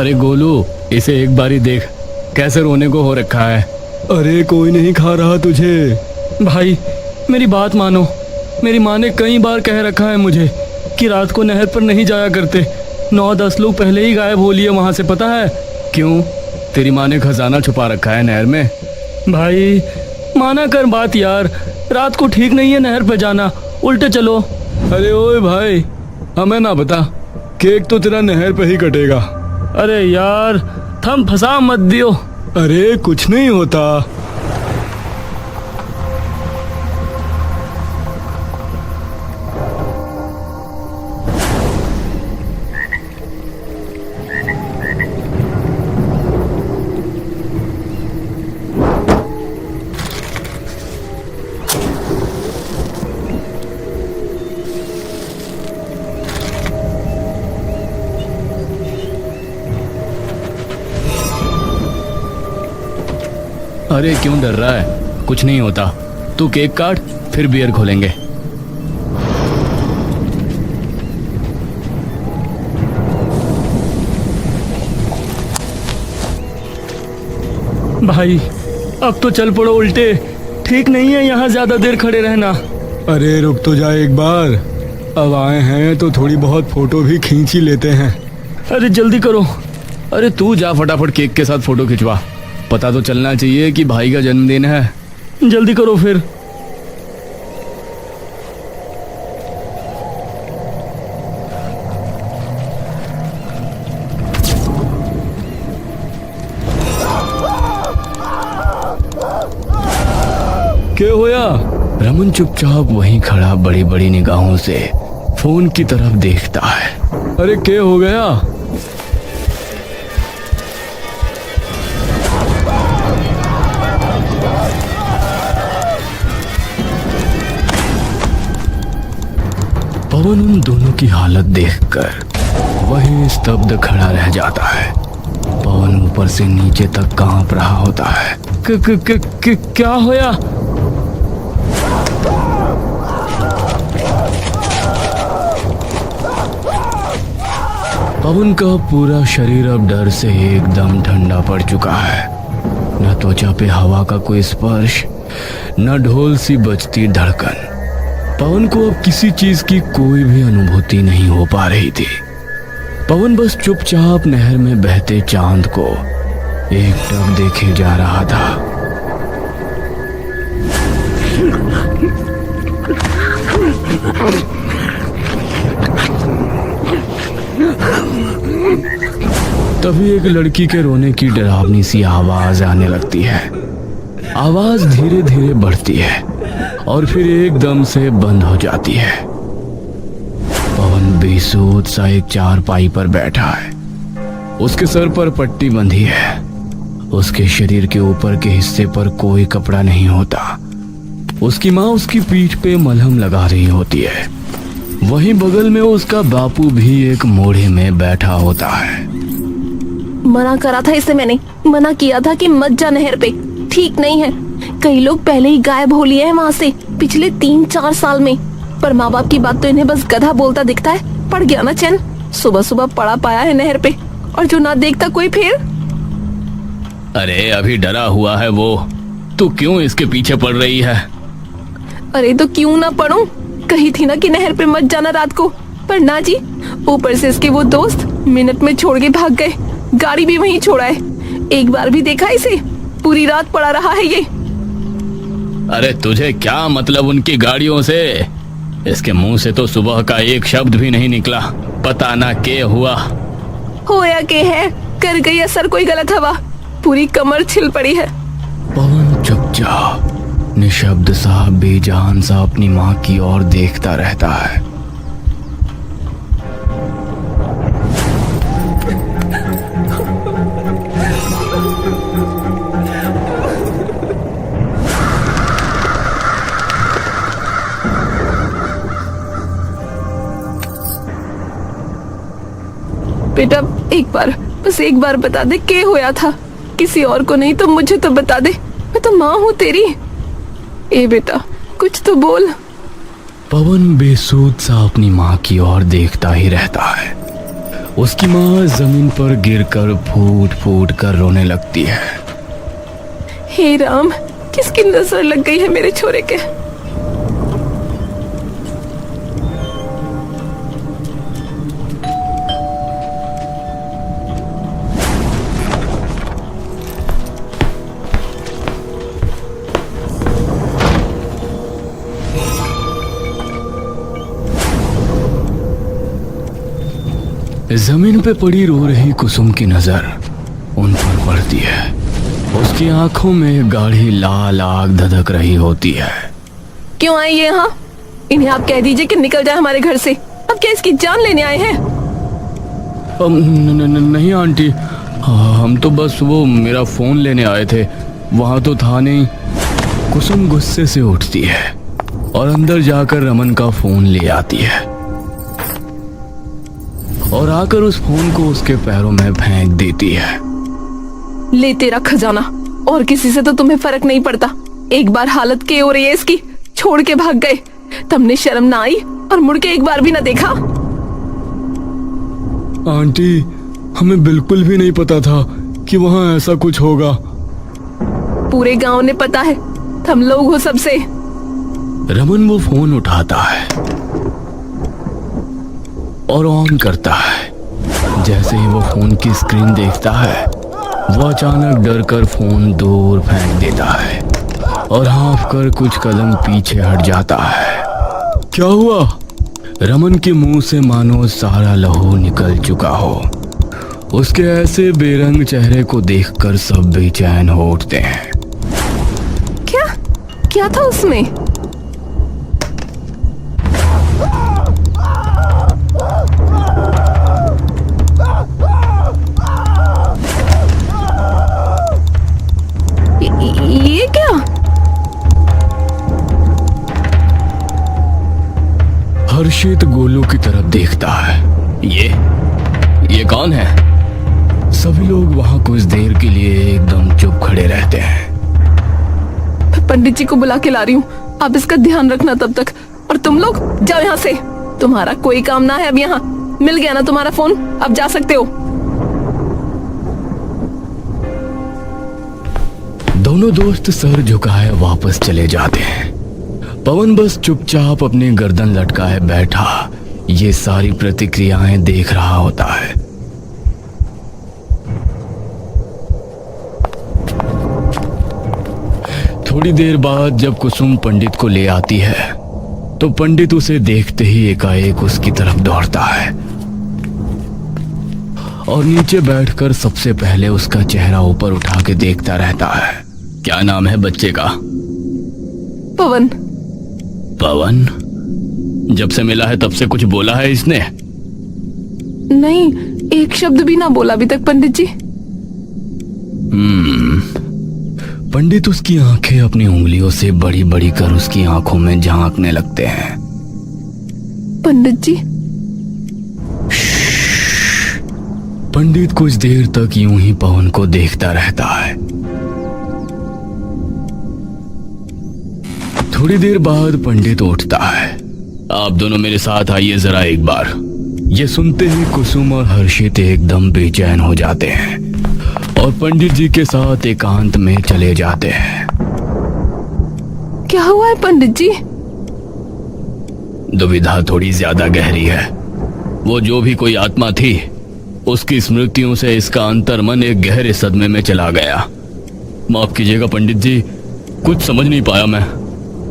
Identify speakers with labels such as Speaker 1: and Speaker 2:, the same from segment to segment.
Speaker 1: अरे गोलू, इसे एक बारी देख, कैसे रोने को हो रखा है।
Speaker 2: अरे कोई नहीं खा रहा तुझे।
Speaker 1: भाई मेरी बात मानो, मेरी माँ ने कई बार कह रखा है मुझे कि रात को नहर पर नहीं जाया करते। 9-10 लोग पहले ही गायब हो लिए वहाँ से, पता है क्यों? तेरी माँ ने खजाना छुपा रखा है नहर में। भाई माना कर बात यार, रात को ठीक नहीं है नहर पे जाना, उल्टे चलो।
Speaker 2: अरे ओए भाई, हमें ना बता, केक तो तेरा नहर पे ही कटेगा।
Speaker 1: अरे यार थम फंसा मत दियो।
Speaker 2: अरे कुछ नहीं होता।
Speaker 1: अरे क्यों डर रहा है? कुछ नहीं होता, तू केक काट, फिर बियर खोलेंगे। भाई अब तो चल पड़ो उल्टे, ठीक नहीं है यहाँ ज्यादा देर खड़े रहना।
Speaker 2: अरे रुक तो जा एक बार, अब आए हैं तो थोड़ी बहुत फोटो भी खींच ही लेते हैं।
Speaker 1: अरे जल्दी करो। अरे तू जा फटाफट केक के साथ फोटो खिंचवा, पता तो चलना चाहिए कि भाई का जन्मदिन है। जल्दी करो फिर।
Speaker 2: क्या होया?
Speaker 1: रमन चुपचाप वहीं खड़ा बड़ी बड़ी निगाहों से फोन की तरफ देखता है।
Speaker 2: अरे क्या हो गया?
Speaker 1: पवन उन दोनों की हालत देखकर वही स्तब्ध खड़ा रह जाता है। पवन ऊपर से नीचे तक कांप रहा होता है। क्या होया? पवन का पूरा शरीर अब डर से एकदम ठंडा पड़ चुका है। न त्वचा पे हवा का कोई स्पर्श, न ढोल सी बजती धड़कन। पवन को अब किसी चीज की कोई भी अनुभूति नहीं हो पा रही थी। पवन बस चुपचाप नहर में बहते चांद को एकटक देखे जा रहा था। तभी एक लड़की के रोने की डरावनी सी आवाज आने लगती है। आवाज धीरे धीरे बढ़ती है और फिर एकदम से बंद हो जाती है। पवन बेसुध सा एक चारपाई पर बैठा है। उसके सर पर पट्टी बंधी है। उसके शरीर के ऊपर के हिस्से पर कोई कपड़ा नहीं होता। उसकी माँ उसकी पीठ पे मलहम लगा रही होती है। वहीं बगल में उसका बापू भी एक मोढ़े में बैठा होता है।
Speaker 3: मना करा था इसे, मैंने मना किया था कि मत जा नहर पे, ठीक नहीं है। कई लोग पहले ही गायब हो लिए हैं वहाँ से पिछले 3-4 साल में, पर माँ बाप की बात तो इन्हें बस गधा बोलता दिखता है। पड़ गया ना चैन, सुबह सुबह पड़ा पाया है नहर पे, और जो ना देखता कोई फिर।
Speaker 1: अरे अभी डरा हुआ है वो, तू क्यों इसके पीछे पड़ रही है?
Speaker 3: अरे तो क्यों ना पढ़ूं, कही थी ना कि नहर पे मत जाना रात को, पर ना जी। ऊपर से इसके वो दोस्त मिनट में छोड़ के भाग गए, गाड़ी भी वहीं छोड़ा है। एक बार भी देखा इसे, पूरी रात पड़ा रहा है ये।
Speaker 1: अरे तुझे क्या मतलब उनकी गाड़ियों से? इसके मुंह से तो सुबह का एक शब्द भी नहीं निकला, पता ना क्या हुआ।
Speaker 3: होया के है, कर गई असर कोई गलत हवा, पूरी कमर छिल पड़ी है।
Speaker 1: पवन चुपचाप निशब्द सा बेजान सा अपनी माँ की ओर देखता रहता है।
Speaker 3: बेटा एक बार, बस एक बार बता दे क्या होया था, किसी और को नहीं तो मुझे तो बता दे, मैं तो माँ हूँ तेरी। ए बेटा कुछ तो बोल।
Speaker 1: पवन बेसुध सा अपनी माँ की ओर देखता ही रहता है। उसकी माँ जमीन पर गिरकर फूट फूट कर रोने लगती है।
Speaker 3: हे राम, किसकी नजर लग गई है मेरे छोरे के।
Speaker 1: जमीन पे पड़ी रो रही कुसुम की नजर उन पर पड़ती है। उसकी आंखों में गाढ़ी लाल आग धधक रही होती है।
Speaker 3: क्यों आए ये यहाँ? इन्हें आप कह दीजिए कि निकल जाए हमारे घर से। अब क्या इसकी जान लेने आए हैं?
Speaker 1: नहीं आंटी, हम तो बस वो मेरा फोन लेने आए थे, वहां तो था नहीं। कुसुम गुस्से से उठती है और अंदर जाकर रमन का फोन ले आती है और आकर उस फोन को उसके पैरों में फेंक देती है।
Speaker 3: ले तेरा खजाना, और किसी से तो तुम्हें फर्क नहीं पड़ता। एक बार हालत के हो रही है इसकी, छोड़ के भाग गए। तुमने शर्म ना आई और मुड़ के एक बार भी ना देखा।
Speaker 2: आंटी, हमें बिल्कुल भी नहीं पता था कि वहाँ ऐसा कुछ होगा।
Speaker 3: पूरे गांव ने पता है, तुम लोग हो सबसे।
Speaker 1: रमन वो फोन उठाता है और ऑन करता है। जैसे ही वो फोन की स्क्रीन देखता है, वो अचानक डर कर फोन दूर फेंक देता है और हाँफ कर कुछ कदम पीछे हट जाता है।
Speaker 2: क्या हुआ?
Speaker 1: रमन के मुंह से मानो सारा लहू निकल चुका हो। उसके ऐसे बेरंग चेहरे को देखकर सब बेचैन हो उठते हैं।
Speaker 3: क्या क्या था उसमें? ये क्या?
Speaker 1: हर्षित गोलू की तरफ देखता है। ये कौन है? सभी लोग वहां कुछ देर के लिए एकदम चुप खड़े रहते हैं।
Speaker 3: पंडित जी को बुला के ला रही हूँ, आप इसका ध्यान रखना तब तक। और तुम लोग जाओ यहाँ से, तुम्हारा कोई काम ना है अब यहाँ। मिल गया ना तुम्हारा फोन, अब जा सकते हो।
Speaker 1: दोनों दोस्त सर झुकाए वापस चले जाते हैं। पवन बस चुपचाप अपनी गर्दन लटकाए बैठा ये सारी प्रतिक्रियाएं देख रहा होता है। थोड़ी देर बाद जब कुसुम पंडित को ले आती है तो पंडित उसे देखते ही एकाएक उसकी तरफ दौड़ता है और नीचे बैठकर सबसे पहले उसका चेहरा ऊपर उठा के देखता रहता है। क्या नाम है बच्चे का?
Speaker 3: पवन।
Speaker 1: पवन? जब से मिला है तब से कुछ बोला है इसने?
Speaker 3: नहीं, एक शब्द भी ना बोला अभी तक पंडित जी।
Speaker 1: पंडित उसकी आंखें अपनी उंगलियों से बड़ी बड़ी कर उसकी आंखों में झांकने लगते हैं।
Speaker 3: पंडित जी।
Speaker 1: पंडित कुछ देर तक यूं ही पवन को देखता रहता है। थोड़ी देर बाद पंडित उठता है। आप दोनों मेरे साथ आइए जरा एक बार। ये सुनते ही कुसुम और हर्षित एकदम बेचैन हो जाते हैं और पंडित जी के साथ एकांत में चले जाते हैं।
Speaker 3: क्या हुआ है पंडित जी?
Speaker 1: दुविधा थोड़ी ज्यादा गहरी है। वो जो भी कोई आत्मा थी, उसकी स्मृतियों से इसका अंतर्मन एक गहरे सदमे में चला गया। माफ कीजिएगा पंडित जी, कुछ समझ नहीं पाया मैं।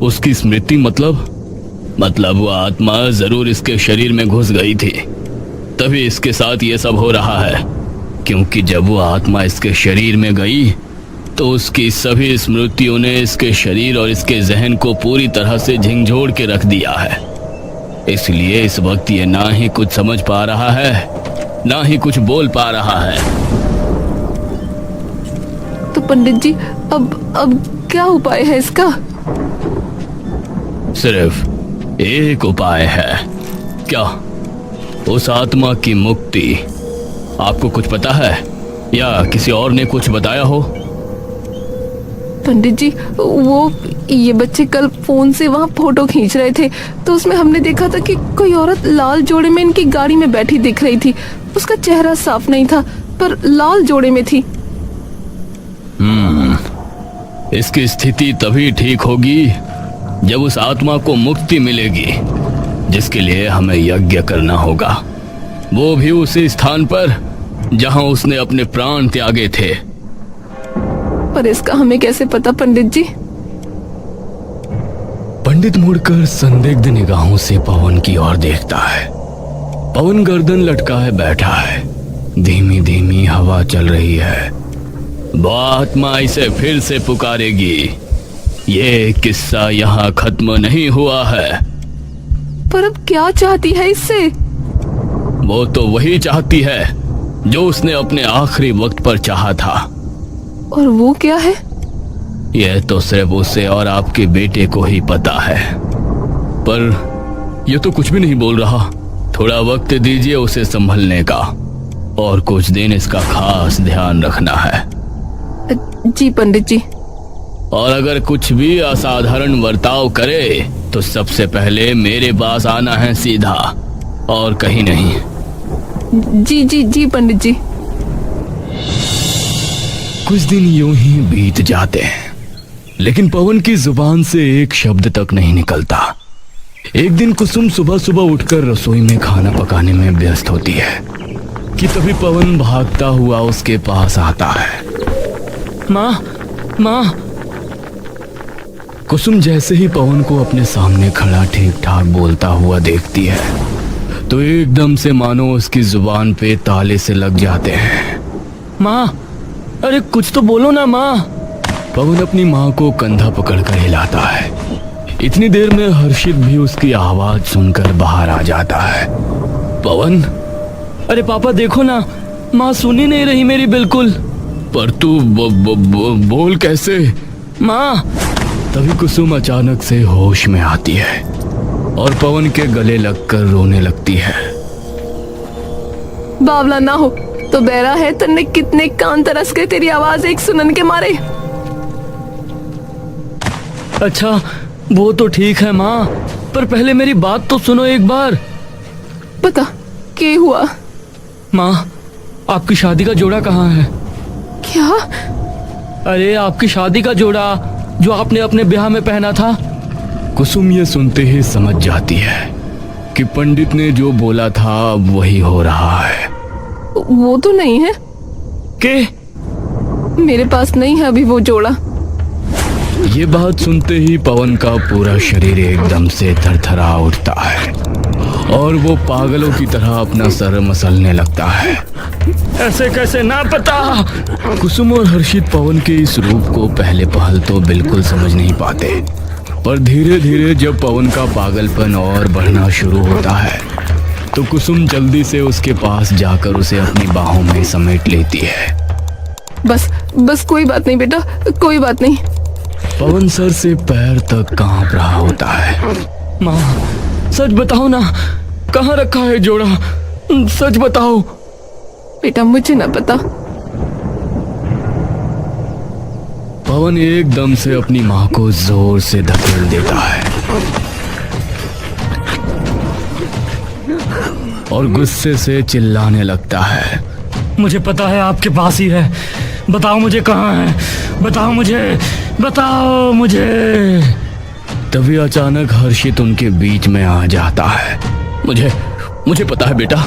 Speaker 1: उसकी स्मृति मतलब वो आत्मा जरूर इसके शरीर में घुस गई थी, तभी इसके साथ ये सब हो रहा है। क्योंकि जब वो आत्मा इसके शरीर में गई तो उसकी सभी स्मृतियों ने इसके शरीर और इसके जहन को पूरी तरह से झिंझोड़ के रख दिया है। इसलिए इस वक्त ये ना ही कुछ समझ पा रहा है, ना ही कुछ बोल पा रहा है।
Speaker 3: तो पंडित जी, अब क्या उपाय है इसका?
Speaker 1: सिर्फ एक उपाय है। क्या? उस आत्मा की मुक्ति। आपको कुछ पता है या किसी और ने कुछ बताया हो?
Speaker 3: पंडित जी, वो ये बच्चे कल फोन से वहाँ फोटो खींच रहे थे, तो उसमें हमने देखा था कि कोई औरत लाल जोड़े में इनकी गाड़ी में बैठी दिख रही थी। उसका चेहरा साफ नहीं था, पर लाल जोड़े में थी।
Speaker 1: इसकी स्थिति तभी ठीक होगी जब उस आत्मा को मुक्ति मिलेगी, जिसके लिए हमें यज्ञ करना होगा, वो भी उसी स्थान पर जहां उसने अपने प्राण त्यागे थे।
Speaker 3: पर इसका हमें कैसे पता पंडित जी?
Speaker 1: पंडित मुड़कर संदिग्ध निगाहों से पवन की ओर देखता है। पवन गर्दन लटकाए बैठा है। धीमी धीमी हवा चल रही है। वो आत्मा इसे फिर से पुकारेगी। ये किस्सा यहाँ खत्म नहीं हुआ है।
Speaker 3: पर अब क्या चाहती है इससे?
Speaker 1: वो तो वही चाहती है जो उसने अपने आखिरी वक्त पर चाहा था।
Speaker 3: और वो क्या है?
Speaker 1: यह तो सिर्फ उसे और आपके बेटे को ही पता है। पर यह तो कुछ भी नहीं बोल रहा। थोड़ा वक्त दीजिए उसे संभलने का, और कुछ दिन इसका खास ध्यान रखना है।
Speaker 3: जी पंडित जी।
Speaker 1: और अगर कुछ भी असाधारण बर्ताव करे तो सबसे पहले मेरे पास आना है सीधा, और कहीं नहीं।
Speaker 3: जी जी जी पंडित जी।
Speaker 1: कुछ दिन यूं ही बीत जाते हैं, लेकिन पवन की जुबान से एक शब्द तक नहीं निकलता। एक दिन कुसुम सुबह सुबह उठकर रसोई में खाना पकाने में व्यस्त होती है कि तभी पवन भागता हुआ उसके पास आता है। माँ, माँ। कुसुम जैसे ही पवन को अपने सामने खड़ा ठीक ठाक बोलता हुआ देखती है तो एकदम से मानो उसकी जुबान पे ताले से लग जाते हैं। माँ, अरे कुछ तो बोलो ना माँ। पवन अपनी माँ को कंधा पकड़कर हिलाता है। इतनी देर में हर्षित भी उसकी आवाज सुनकर बाहर आ जाता है। पवन, अरे पापा देखो ना, माँ सुन ही नहीं रही मेरी बिल्कुल। पर तू बोल कैसे? माँ। तभी कुसुम अचानक से होश में आती है और पवन के गले लगकर रोने लगती है।
Speaker 3: बावला ना हो तो बहरा है, तन्ने कितने कान तरस गए तेरी आवाज एक सुनन के मारे।
Speaker 1: अच्छा वो तो ठीक है माँ, पर पहले मेरी बात तो सुनो एक बार।
Speaker 3: बता क्या हुआ?
Speaker 1: माँ, आपकी शादी का जोड़ा कहाँ है?
Speaker 3: क्या?
Speaker 1: अरे आपकी शादी का जोड़ा जो आपने अपने ब्याह में पहना था। कुसुम ये सुनते ही समझ जाती है कि पंडित ने जो बोला था वही हो रहा है।
Speaker 3: वो तो नहीं है।
Speaker 1: के?
Speaker 3: मेरे पास नहीं है अभी वो जोड़ा।
Speaker 1: ये बात सुनते ही पवन का पूरा शरीर एकदम से थरथरा उठता है और वो पागलों की तरह अपना सर मसलने लगता है। ऐसे कैसे ना पता? कुसुम और हर्षित पवन के इस रूप को पहले पहल तो बिल्कुल समझ नहीं पाते, पर धीरे धीरे जब पवन का पागलपन और बढ़ना शुरू होता है तो कुसुम जल्दी से उसके पास जाकर उसे अपनी बाहों में समेट लेती है।
Speaker 3: बस बस कोई बात नहीं बेटा, कोई बात नहीं।
Speaker 1: पवन सर से पैर तक कांप रहा होता है। माँ सच बताओ ना, कहाँ रखा है जोड़ा? सच बताओ।
Speaker 3: बेटा मुझे ना पता।
Speaker 1: पवन एकदम से अपनी माँ को जोर से धकेल देता है और गुस्से से चिल्लाने लगता है।
Speaker 4: मुझे पता है आपके पास ही है, बताओ मुझे कहाँ है, बताओ मुझे, बताओ मुझे।
Speaker 1: तभी अचानक हर्षित उनके बीच में आ जाता है। मुझे पता है बेटा,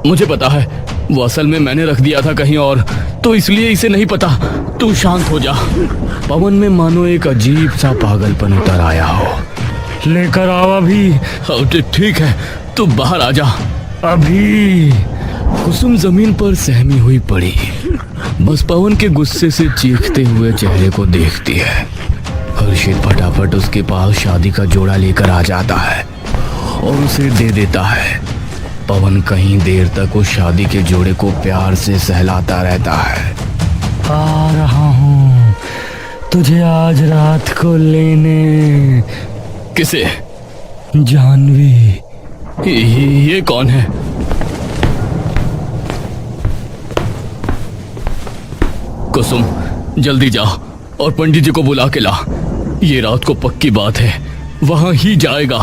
Speaker 1: मुझे पता है। वो असल में मैंने रख दिया था कहीं और, तो इसलिए इसे नहीं पता। तू शांत हो जा। पवन में मानो एक अजीब सा पागलपन उतर आया हो।
Speaker 4: लेकर आओ अभी।
Speaker 1: ठीक है, तू बाहर आ जा
Speaker 4: अभी।
Speaker 1: कुसुम जमीन पर सहमी हुई पड़ी, बस पवन के गुस्से से चीखते हुए चेहरे को देखती है। हर्षित फटाफट उसके पास शादी का जोड़ा लेकर आ जाता है और उसे दे देता है। पवन कहीं देर तक उस शादी के जोड़े को प्यार से सहलाता रहता है।
Speaker 4: आ रहा हूँ तुझे आज रात को लेने।
Speaker 1: किसे?
Speaker 4: जानवी।
Speaker 1: ये कौन है? कुसुम जल्दी जाओ, और पंडित जी को बुला के ला। ये रात को पक्की बात है वहां ही जाएगा।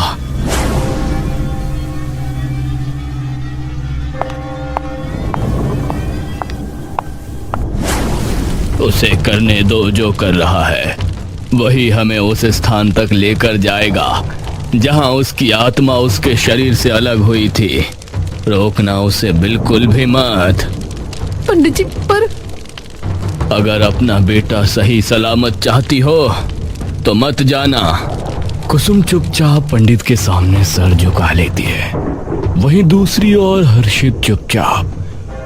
Speaker 1: उसे करने दो जो कर रहा है, वही हमें उस स्थान तक लेकर जाएगा जहां उसकी आत्मा उसके शरीर से अलग हुई थी। रोकना उसे बिल्कुल भी मत।
Speaker 3: पंडित जी पर
Speaker 1: अगर अपना बेटा सही सलामत चाहती हो तो मत जाना। कुसुम चुपचाप पंडित के सामने सर झुका लेती है। वहीं दूसरी ओर हर्षित चुपचाप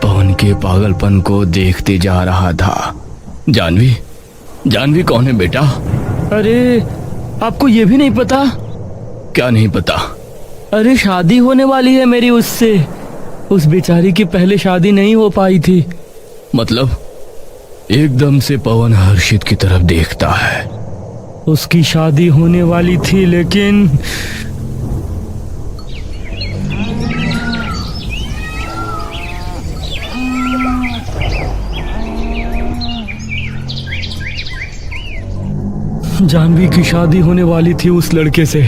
Speaker 1: पवन के पागलपन को देखते जा रहा था। जानवी, जानवी कौन है बेटा?
Speaker 4: अरे आपको ये भी नहीं पता?
Speaker 1: क्या नहीं पता?
Speaker 4: अरे शादी होने वाली है मेरी उससे। उस बेचारी की पहले शादी नहीं हो पाई थी।
Speaker 1: मतलब? एकदम से पवन हर्षित की तरफ देखता है।
Speaker 4: उसकी शादी होने वाली थी लेकिन जानवी की शादी होने वाली थी उस लड़के से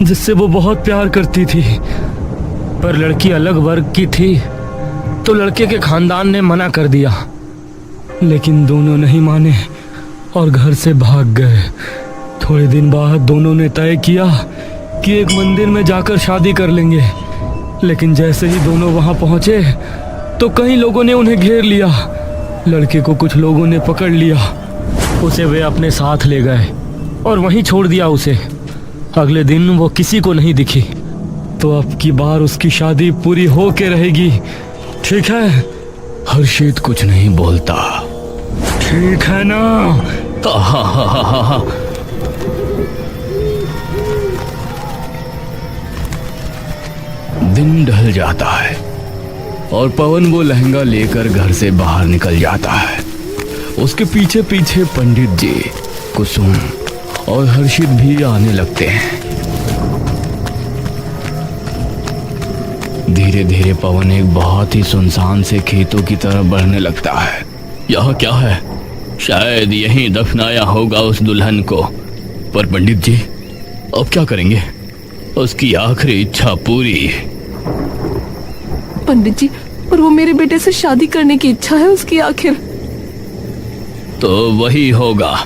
Speaker 4: जिससे वो बहुत प्यार करती थी। पर लड़की अलग वर्ग की थी तो लड़के के खानदान ने मना कर दिया। लेकिन दोनों नहीं माने और घर से भाग गए। थोड़े दिन बाद दोनों ने तय किया कि एक मंदिर में जाकर शादी कर लेंगे। लेकिन जैसे ही दोनों वहां पहुंचे तो कई लोगों ने उन्हें घेर लिया। लड़के को कुछ लोगों ने पकड़ लिया। उसे वे अपने साथ ले गए और वहीं छोड़ दिया उसे। अगले दिन वो किसी को नहीं दिखी। तो अब की बार उसकी शादी पूरी हो के रहेगी, ठीक है?
Speaker 1: हर्षित कुछ नहीं बोलता।
Speaker 4: ठीक है ना?
Speaker 1: हा। दिन ढल जाता है और पवन वो लहंगा लेकर घर से बाहर निकल जाता है। उसके पीछे पीछे पंडित जी, कुसुम और हर्षित भी आने लगते हैं। धीरे धीरे पवन एक बहुत ही सुनसान से खेतों की तरफ बढ़ने लगता है। यह क्या है? शायद यहीं दफनाया होगा उस दुल्हन को। पर पंडित जी अब क्या करेंगे? उसकी आखिरी इच्छा पूरी।
Speaker 3: पंडित जी पर वो मेरे बेटे से शादी करने की इच्छा है उसकी आखिर।
Speaker 1: तो वही होगा,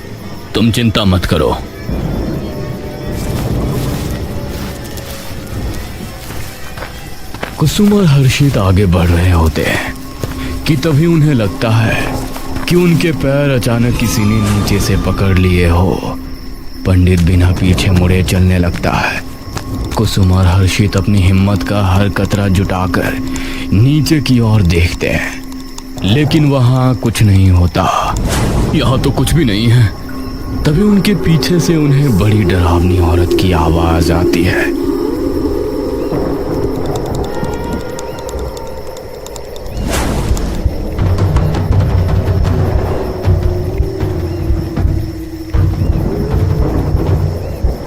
Speaker 1: तुम चिंता मत करो। कुसुम और हर्षित आगे बढ़ रहे होते हैं कि तभी उन्हें लगता है कि उनके पैर अचानक किसी ने नीचे से पकड़ लिए हो। पंडित बिना पीछे मुड़े चलने लगता है। कुसुम और हर्षित अपनी हिम्मत का हर कतरा जुटाकर नीचे की ओर देखते हैं, लेकिन वहां कुछ नहीं होता। यहाँ तो कुछ भी नहीं है। तभी उनके पीछे से उन्हें बड़ी डरावनी औरत की आवाज आती है।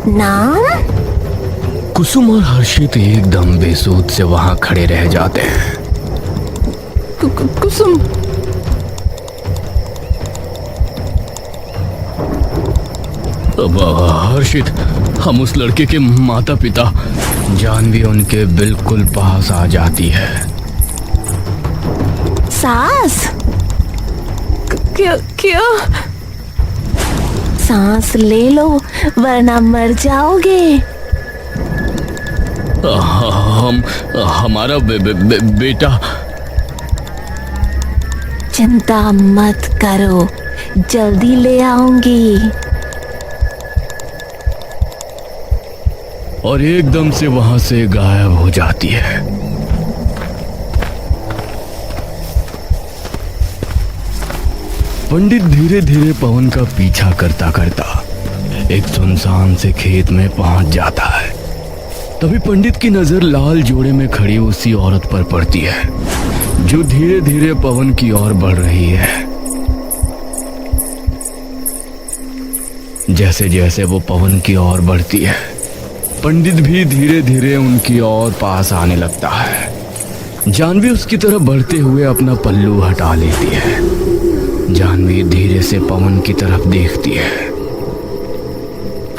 Speaker 3: नाम?
Speaker 1: कुसुम और हर्षित एकदम बेसुध से वहां खड़े रह जाते हैं।
Speaker 3: कुसुम,
Speaker 1: अब हर्षित, हम उस लड़के के माता पिता। जानवी उनके बिल्कुल पास आ जाती है।
Speaker 3: सास? क्या? सांस ले लो वरना मर जाओगे।
Speaker 1: हमारा बेटा।
Speaker 3: चिंता मत करो, जल्दी ले आऊंगी।
Speaker 1: और एकदम से वहां से गायब हो जाती है। पंडित धीरे धीरे पवन का पीछा करता करता एक सुनसान से खेत में पहुंच जाता है। तभी पंडित की नजर लाल जोड़े में खड़ी उसी औरत पर पड़ती है जो धीरे धीरे पवन की ओर बढ़ रही है। जैसे जैसे वो पवन की ओर बढ़ती है, पंडित भी धीरे धीरे उनकी ओर पास आने लगता है। जानवी उसकी तरफ बढ़ते हुए अपना पल्लू हटा लेती है। जानवी धीरे से पवन की तरफ देखती है।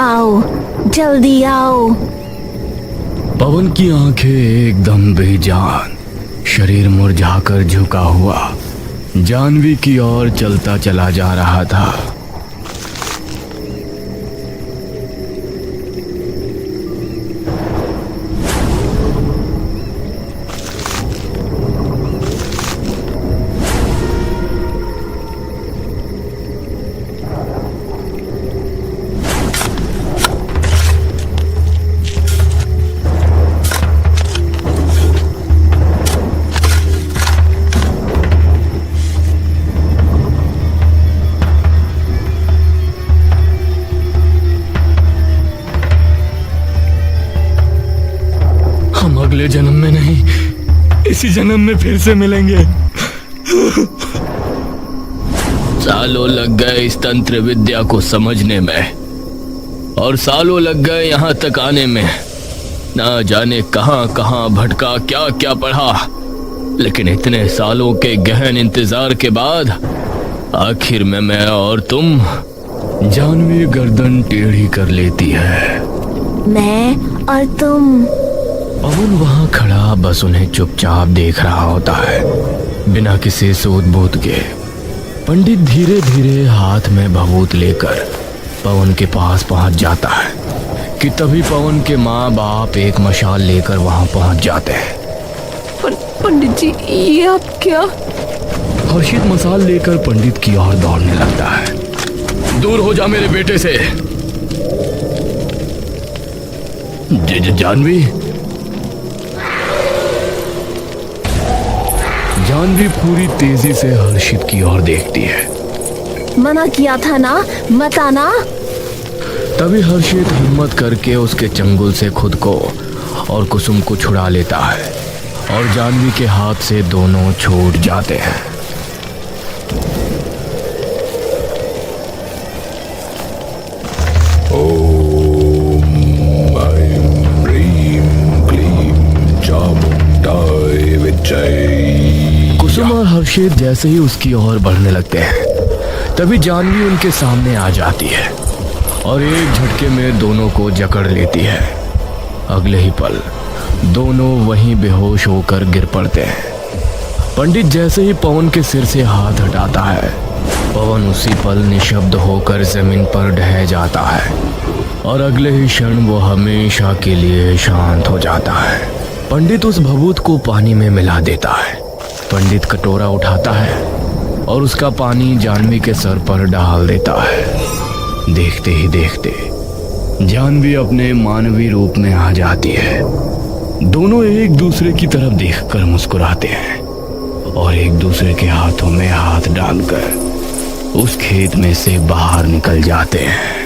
Speaker 3: आओ, जल्दी आओ।
Speaker 1: पवन की आंखें एकदम बेजान, शरीर मुरझाकर झुका हुआ जानवी की ओर चलता चला जा रहा था।
Speaker 4: हम अगले जन्म में नहीं, इसी जन्म में फिर से मिलेंगे।
Speaker 1: सालों लग गए इस तंत्र विद्या को समझने में, और सालों लग गए यहाँ तक आने में। ना जाने कहाँ कहाँ भटका, क्या क्या पढ़ा, लेकिन इतने सालों के गहन इंतजार के बाद आखिर में मैं और तुम। जानवी गर्दन टेढ़ी कर लेती है।
Speaker 3: मैं और तुम।
Speaker 1: पवन वहां खड़ा बस उन्हें चुपचाप देख रहा होता है, बिना किसी सूद बूत के। पंडित धीरे धीरे हाथ में भभूत लेकर पवन के पास पहुंच जाता है कि तभी पवन के माँ बाप एक मशाल लेकर वहां पहुंच जाते हैं।
Speaker 3: पंडित जी, ये आप क्या?
Speaker 1: हर्षित मसाल लेकर पंडित की ओर दौड़ने लगता है। दूर हो जा मेरे बेटे से। जानवी जानवी पूरी तेजी से हर्षित की ओर देखती है।
Speaker 3: मना किया था ना, मत आना।
Speaker 1: तभी हर्षित हिम्मत करके उसके चंगुल से खुद को और कुसुम को छुड़ा लेता है, और जानवी के हाथ से दोनों छूट जाते हैं।
Speaker 5: ओम ऐं ह्रीं क्लीं चामुण्डाय विद्महे।
Speaker 1: कुसुम और हर्षित जैसे ही उसकी ओर बढ़ने लगते हैं, तभी जानवी उनके सामने आ जाती है और एक झटके में दोनों को जकड़ लेती है। अगले ही पल दोनों वहीं बेहोश होकर गिर पड़ते हैं। पंडित जैसे ही पवन के सिर से हाथ हटाता है, पवन उसी पल निशब्द होकर जमीन पर ढह जाता है, और अगले ही क्षण वो हमेशा के लिए शांत हो जाता है। पंडित उस भभूत को पानी में मिला देता है। पंडित कटोरा उठाता है और उसका पानी जानवी के सर पर डाल देता है। देखते ही देखते जानवी अपने मानवीय रूप में आ जाती है। दोनों एक दूसरे की तरफ देखकर मुस्कुराते हैं और एक दूसरे के हाथों में हाथ डालकर उस खेत में से बाहर निकल जाते हैं।